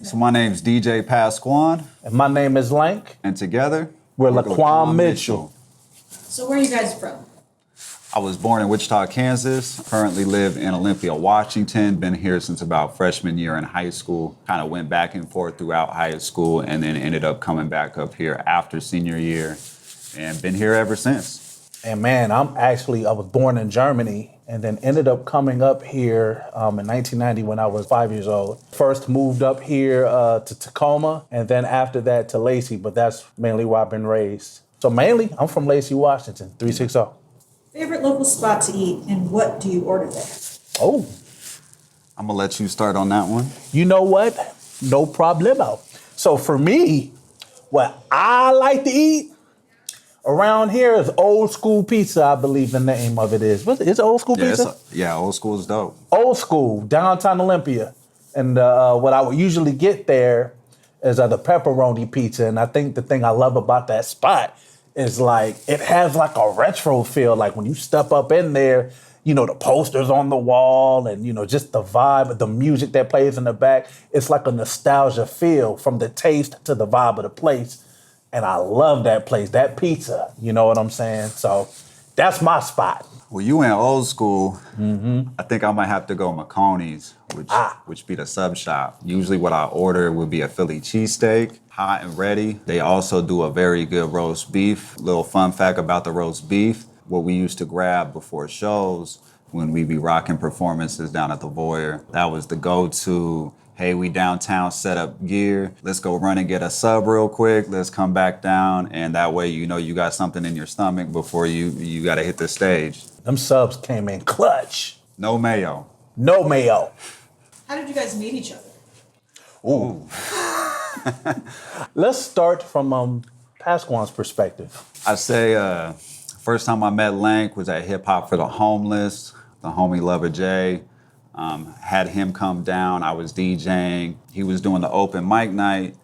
So my name's DJ Pasquan. And my name is Lank. And together, we're Laquan Mitchell. So where are you guys from? I was born in Wichita, Kansas. Currently live in Olympia, Washington. Been here since about freshman year in high school. Kind of went back and forth throughout high school and then ended up coming back up here after senior year and been here ever since. And man, I was born in Germany and then ended up coming up here in 1990 when I was 5 years old. First moved up here to Tacoma and then after that to Lacey, but that's mainly where I've been raised. So mainly, I'm from Lacey, Washington, 360. Favorite local spot to eat and what do you order there? Oh. I'm gonna let you start on that one. You know what? No problemo. So for me, what I like to eat around here is old school pizza, I believe the name of it is. It's old school pizza? Old school is dope. Old school, downtown Olympia. And what I would usually get there is the pepperoni pizza. And I think the thing I love about that spot is like, it has like a retro feel. Like when you step up in there, you know, the posters on the wall and, you know, just the vibe, the music that plays in the back. It's like a nostalgia feel from the taste to the vibe of the place. And I love that place, that pizza, you know what I'm saying? So that's my spot. Well, you went old school. Mm-hmm. I think I might have to go Maconi's, which be the sub shop. Usually what I order would be a Philly cheesesteak, hot and ready. They also do a very good roast beef. Little fun fact about the roast beef, what we used to grab before shows when we be rocking performances down at the Voyeur. That was the go-to. Hey, we downtown, set up gear. Let's go run and get a sub real quick. Let's come back down. And that way, you know, you got something in your stomach before you got to hit the stage. Them subs came in clutch. No mayo. No mayo. How did you guys meet each other? Ooh. Let's start from Pasquan's perspective. I say first time I met Lank was at Hip Hop for the Homeless, the homie Lover J. Had him come down. I was DJing. He was doing the open mic night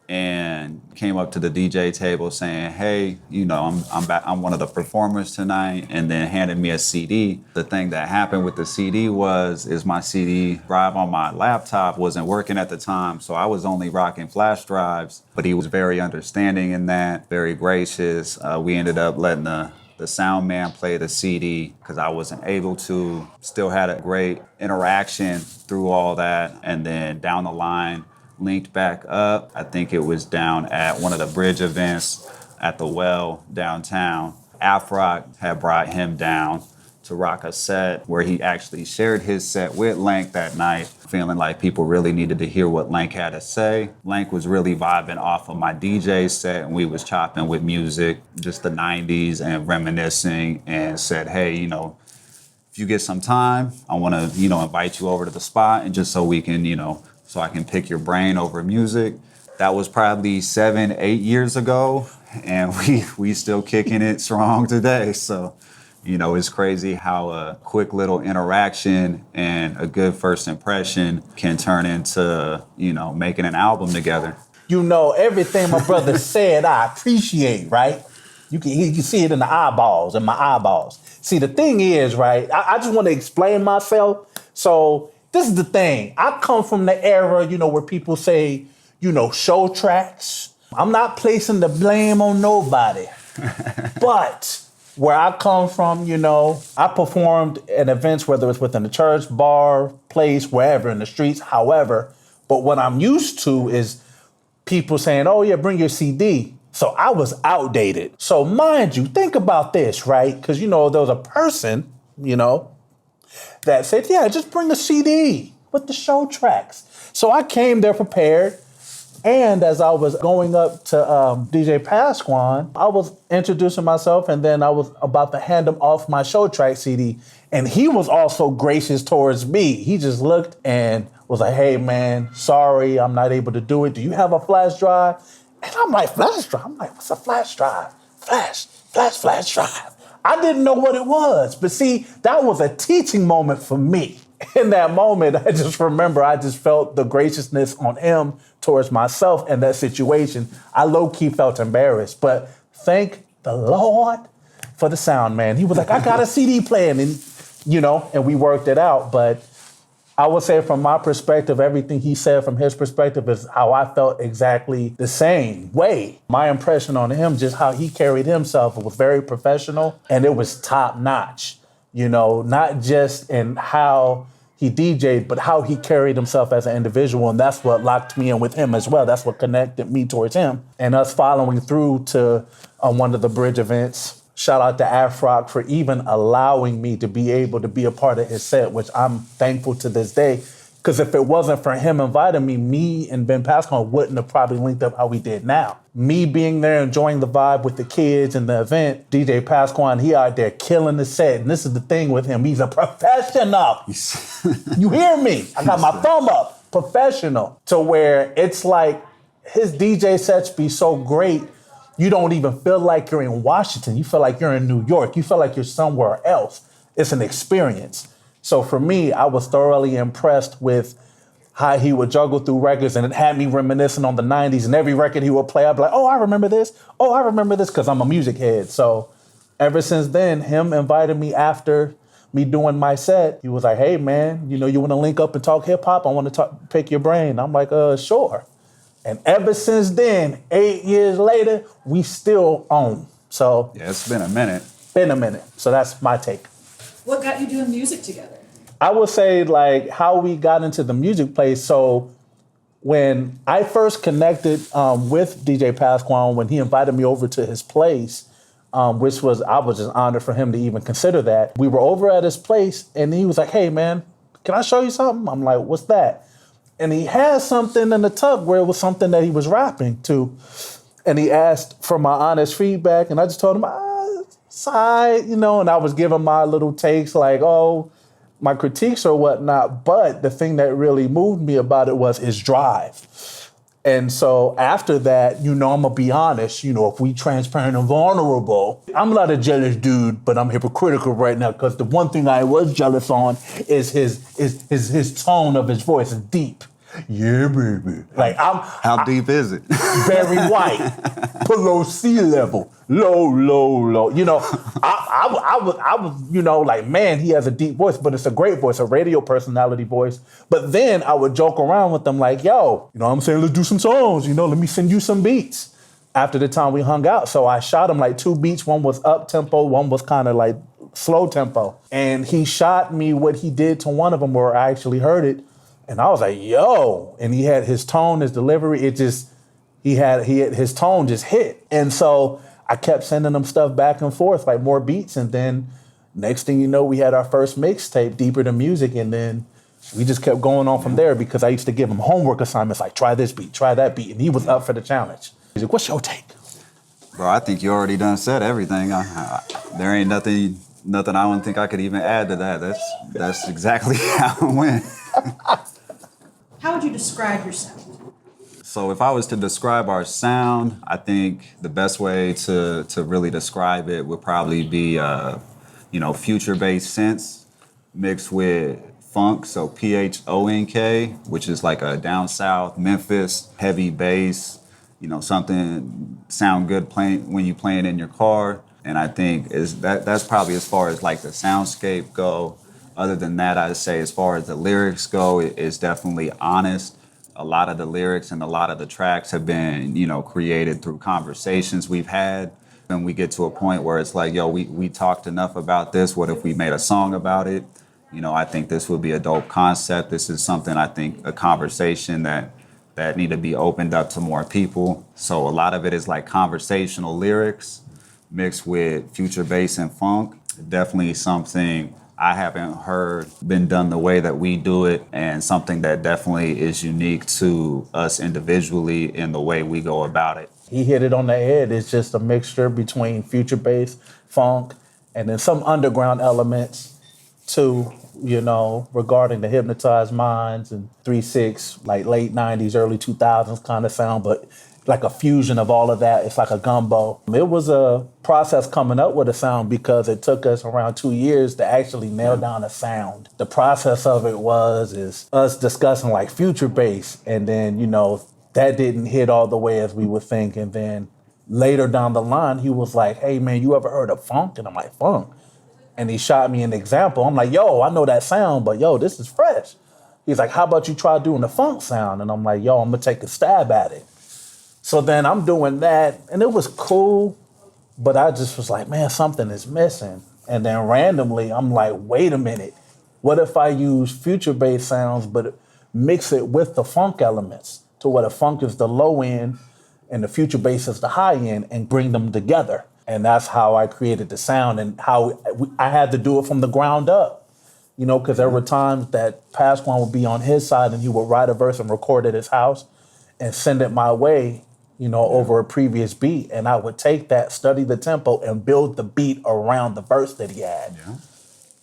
and came up to the DJ table saying, hey, you know, I'm one of the performers tonight, and then handed me a CD. The thing that happened with the CD is my CD drive on my laptop wasn't working at the time, so I was only rocking flash drives, but he was very understanding in that, very gracious. We ended up letting the sound man played a CD because I wasn't able to. Still had a great interaction through all that. And then down the line, linked back up. I think it was down at one of the bridge events at the Well downtown. Afrock had brought him down to rock a set where he actually shared his set with Lank that night, feeling like people really needed to hear what Lank had to say. Lank was really vibing off of my DJ set, and we was chopping with music, just the 90s and reminiscing, and said, hey, you know, if you get some time, I want to, you know, invite you over to the spot, and just so we can, you know, so I can pick your brain over music. That was probably 7-8 years ago, and we still kicking it strong today. So, you know, it's crazy how a quick little interaction and a good first impression can turn into, you know, making an album together. You know, everything my brother said, I appreciate, right? You can see it in the eyeballs, in my eyeballs. See, the thing is, right, I just want to explain myself. So this is the thing. I come from the era, you know, where people say, you know, show tracks. I'm not placing the blame on nobody. But where I come from, you know, I performed at events, whether it's within the church, bar, place, wherever, in the streets, however. But what I'm used to is people saying, oh, yeah, bring your CD. So I was outdated. So mind you, think about this, right? Because, you know, there was a person, you know, that said, yeah, just bring a CD with the show tracks. So I came there prepared. And as I was going up to DJ Pasquan, I was introducing myself, and then I was about to hand him off my show track CD. And he was also gracious towards me. He just looked and was like, hey, man, sorry, I'm not able to do it. Do you have a flash drive? And I'm like, flash drive? I'm like, what's a flash drive? Flash drive. I didn't know what it was. But see, that was a teaching moment for me. In that moment, I just remember I just felt the graciousness on him towards myself in that situation. I low-key felt embarrassed, but thank the Lord for the sound man. He was like, I got a CD playing, and you know, and we worked it out. But I would say from my perspective, everything he said from his perspective is how I felt exactly the same way. My impression on him, just how he carried himself, was very professional and it was top notch. Not just in how he DJ'd, but how he carried himself as an individual. And that's what locked me in with him as well. That's what connected me towards him. And us following through to one of the bridge events. Shout out to Afrock for even allowing me to be able to be a part of his set, which I'm thankful to this day. Because if it wasn't for him inviting me, me and Ben Pascal wouldn't have probably linked up how we did now. Me being there, enjoying the vibe with the kids and the event, DJ Pascal, he out there killing the set. And this is the thing with him. He's a professional. You hear me? I got my thumb up. Professional. To where it's like his DJ sets be so great, you don't even feel like you're in Washington. You feel like you're in New York. You feel like you're somewhere else. It's an experience. So for me, I was thoroughly impressed with how he would juggle through records, and it had me reminiscing on the 90s. And every record he would play, I'd be like, oh, I remember this. Oh, I remember this, because I'm a music head. So ever since then, him invited me after me doing my set. He was like, hey, man, you want to link up and talk hip hop? I want to pick your brain. I'm like, sure. And ever since then, 8 years later, we still own. So Yeah, it's been a minute. So that's my take. What got you doing music together? I would say like how we got into the music place. So when I first connected with DJ Pasquale, when he invited me over to his place, I was just honored for him to even consider that. We were over at his place and he was like, hey man, can I show you something? I'm like, what's that? And he had something in the tub where it was something that he was rapping to. And he asked for my honest feedback. And I just told him, side, and I was giving my little takes like, my critiques or whatnot. But the thing that really moved me about it was his drive. And so after that, I'm going to be honest, if we transparent and vulnerable, I'm not a jealous dude, but I'm hypocritical right now because the one thing I was jealous on is his tone of his voice is deep. Yeah, baby. Like How deep is it? Very white, below sea level, low. I was, like, man, he has a deep voice, but it's a great voice, a radio personality voice. But then I would joke around with them like, yo, I'm saying, let's do some songs, let me send you some beats. After the time we hung out, so I shot him like 2 beats. One was up tempo, one was kind of like slow tempo, and he shot me what he did to one of them where I actually heard it. And I was like, yo, and he had his tone, his delivery, he had his tone just hit. And so I kept sending him stuff back and forth, like more beats. And then next thing you know, we had our first mixtape, Deeper Than Music. And then we just kept going on from there because I used to give him homework assignments like, try this beat, try that beat. And he was up for the challenge. He's like, what's your take? Bro, I think you already done said everything. There ain't nothing I don't think I could even add to that. That's exactly how it went. How would you describe your sound? So if I was to describe our sound, I think the best way to really describe it would probably be, future-based synths mixed with funk, so PHONK, which is like a down south, Memphis, heavy bass, something sound good playing when you playing in your car. And I think that's probably as far as like the soundscape go. Other than that, I'd say as far as the lyrics go, it's definitely honest. A lot of the lyrics and a lot of the tracks have been, created through conversations we've had. And we get to a point where it's like, yo, we talked enough about this. What if we made a song about it? I think this would be a dope concept. This is something I think a conversation that need to be opened up to more people. So a lot of it is like conversational lyrics mixed with future bass and funk. Definitely something I haven't heard been done the way that we do it, and something that definitely is unique to us individually in the way we go about it. He hit it on the head. It's just a mixture between future bass, funk, and then some underground elements too, regarding the Hypnotized Minds and 3-6, like late 90s, early 2000s kind of sound, but like a fusion of all of that. It's like a gumbo. It was a process coming up with a sound because it took us around 2 years to actually nail down a sound. The process of it is us discussing like future bass, and then, that didn't hit all the way as we would think. And then later down the line, he was like, hey man, you ever heard of funk? And I'm like, funk? And he shot me an example. I'm like, yo, I know that sound, but yo, this is fresh. He's like, how about you try doing the funk sound? And I'm like, yo, I'm gonna take a stab at it. So then I'm doing that, and it was cool, but I just was like, man, something is missing. And then randomly, I'm like, wait a minute. What if I use future bass sounds, but mix it with the funk elements to where the funk is the low end and the future bass is the high end and bring them together? And that's how I created the sound and how I had to do it from the ground up. You know, because there were times that Pasquale would be on his side and he would write a verse and record at his house and send it my way, you know, over a previous beat. And I would take that, study the tempo, and build the beat around the verse that he had. Yeah.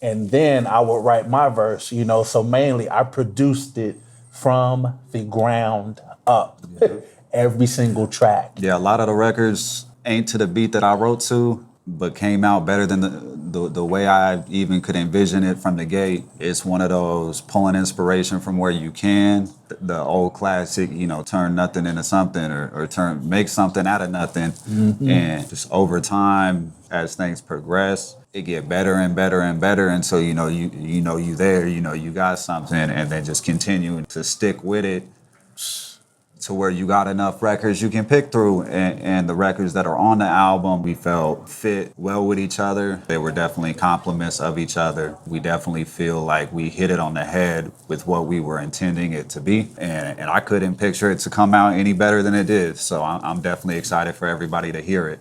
And then I would write my verse, you know, so mainly I produced it from the ground up, every single track. Yeah, a lot of the records ain't to the beat that I wrote to, but came out better than the way I even could envision it from the gate. It's one of those pulling inspiration from where you can. The old classic, you know, turn nothing into something or make something out of nothing. And just over time, as things progress, it get better and better and better. And so, you know you there, you know, you got something, and then just continuing to stick with it to where you got enough records you can pick through, and the records that are on the album we felt fit well with each other. They were definitely complements of each other. We definitely feel like we hit it on the head with what we were intending it to be, and I couldn't picture it to come out any better than it did. So I'm definitely excited for everybody to hear it.